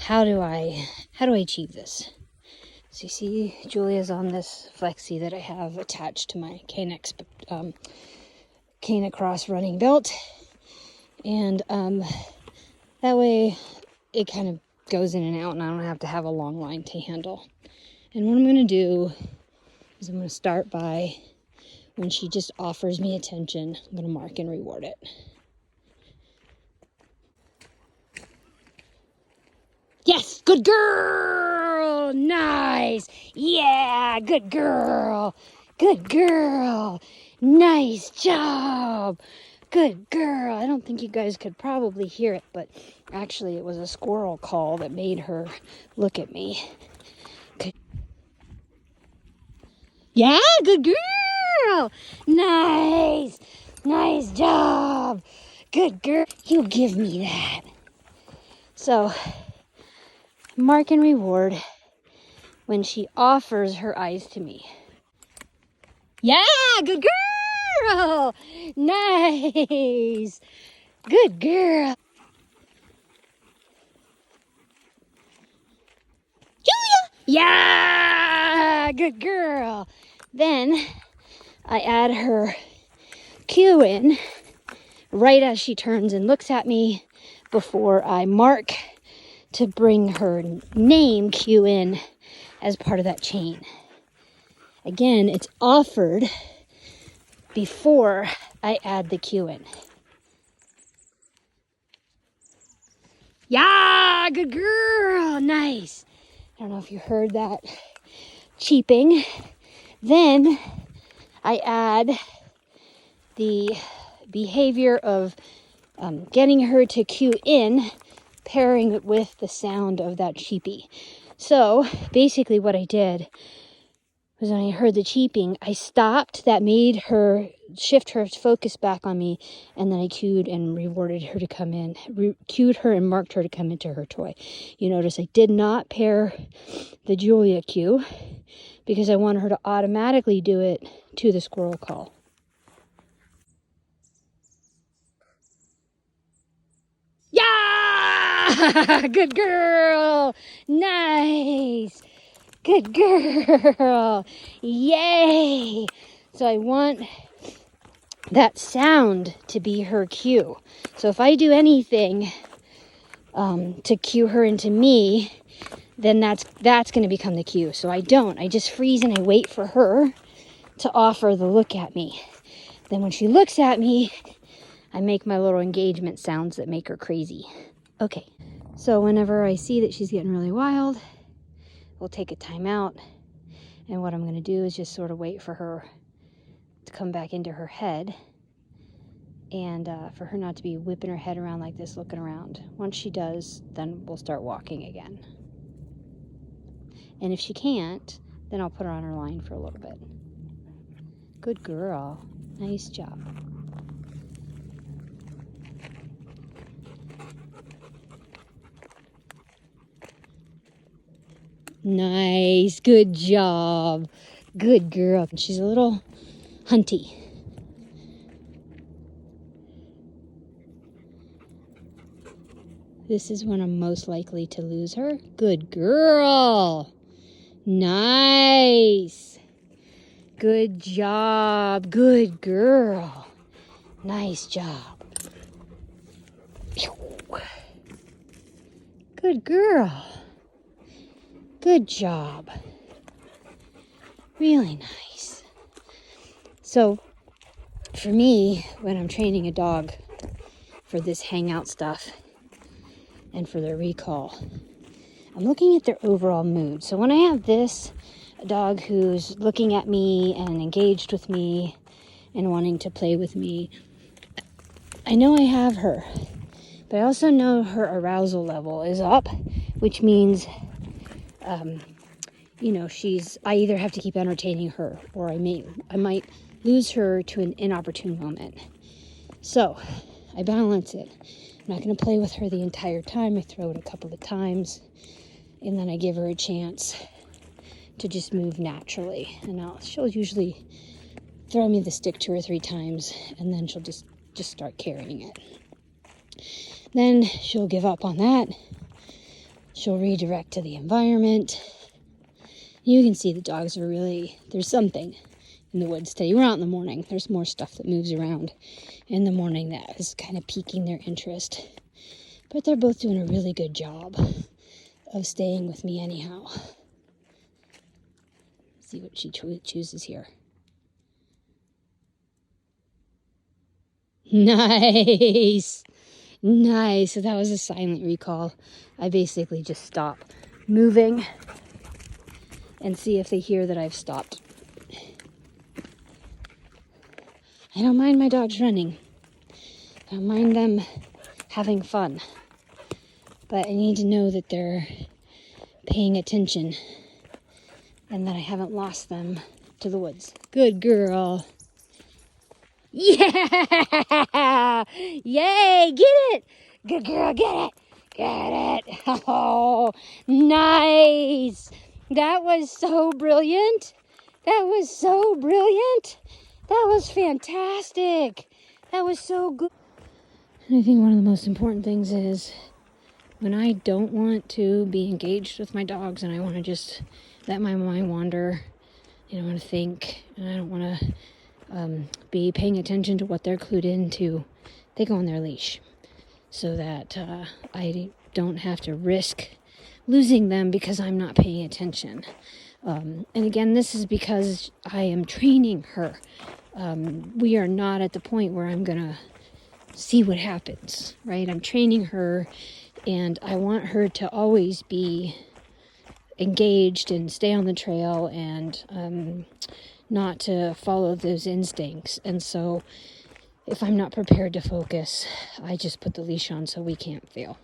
how do I achieve this? So you see Julia's on this flexi that I have attached to my Canicross running belt. And that way it kind of goes in and out and I don't have to have a long line to handle. And what I'm going to do is I'm going to start by, when she just offers me attention, I'm going to mark and reward it. Yes, good girl, nice, yeah, good girl, nice job, good girl. I don't think you guys could probably hear it, but actually it was a squirrel call that made her look at me. Good. Yeah, good girl, nice job, good girl. You give me that. So, mark and reward when she offers her eyes to me. Yeah, good girl. Nice. Good girl. Julia. Yeah, good girl. Then I add her cue in right as she turns and looks at me before I mark to bring her name cue in as part of that chain. Again, it's offered before I add the cue in. Yeah, good girl, nice. I don't know if you heard that cheeping. Then I add the behavior of getting her to cue in, pairing it with the sound of that cheepy. So basically what I did was when I heard the cheeping, I stopped. That made her shift her focus back on me, and then I cued and rewarded her to come in, cued her and marked her to come into her toy. You notice I did not pair the Julia cue because I wanted her to automatically do it to the squirrel call. Yeah! Good girl! Nice! Good girl! Yay! So I want that sound to be her cue. So if I do anything to cue her into me, then that's going to become the cue. So I don't. I just freeze and I wait for her to offer the look at me. Then when she looks at me, I make my little engagement sounds that make her crazy. Okay. So whenever I see that she's getting really wild, we'll take a time out. And what I'm going to do is just sort of wait for her to come back into her head. And for her not to be whipping her head around like this, looking around. Once she does, then we'll start walking again. And if she can't, then I'll put her on her line for a little bit. Good girl. Nice job. Nice. Good job. Good girl. She's a little hunty. This is when I'm most likely to lose her. Good girl. Nice. Good job. Good girl. Nice job. Good girl. Good job. Really nice. So, for me, when I'm training a dog for this hangout stuff and for their recall, I'm looking at their overall mood. So when I have this, a dog who's looking at me and engaged with me and wanting to play with me, I know I have her. But I also know her arousal level is up, which means, I either have to keep entertaining her or I might lose her to an inopportune moment. So I balance it. I'm not going to play with her the entire time. I throw it a couple of times and then I give her a chance to just move naturally. And she'll usually throw me the stick 2 or 3 times and then she'll just start carrying it. Then she'll give up on that, she'll redirect to the environment. You can see the dogs are really, there's something in the woods today. We're out in the morning. There's more stuff that moves around in the morning that is kind of piquing their interest. But they're both doing a really good job of staying with me anyhow. See what she chooses here. Nice. Nice. So that was a silent recall. I basically just stop moving and see if they hear that I've stopped. I don't mind my dogs running. I don't mind them having fun. But I need to know that they're paying attention and that I haven't lost them to the woods. Good girl. Yeah! Yay! Get it! Good girl, get it! Get it! Oh, nice! That was so brilliant. That was so brilliant. That was fantastic. That was so good. And I think one of the most important things is when I don't want to be engaged with my dogs and I want to just let my mind wander, I don't want to think, and I don't want to be paying attention to what they're clued into, they go on their leash so that I don't have to risk losing them because I'm not paying attention. And again, this is because I am training her. We are not at the point where I'm going to see what happens, right? I'm training her, and I want her to always be engaged and stay on the trail and not to follow those instincts. And so if I'm not prepared to focus, I just put the leash on so we can't fail.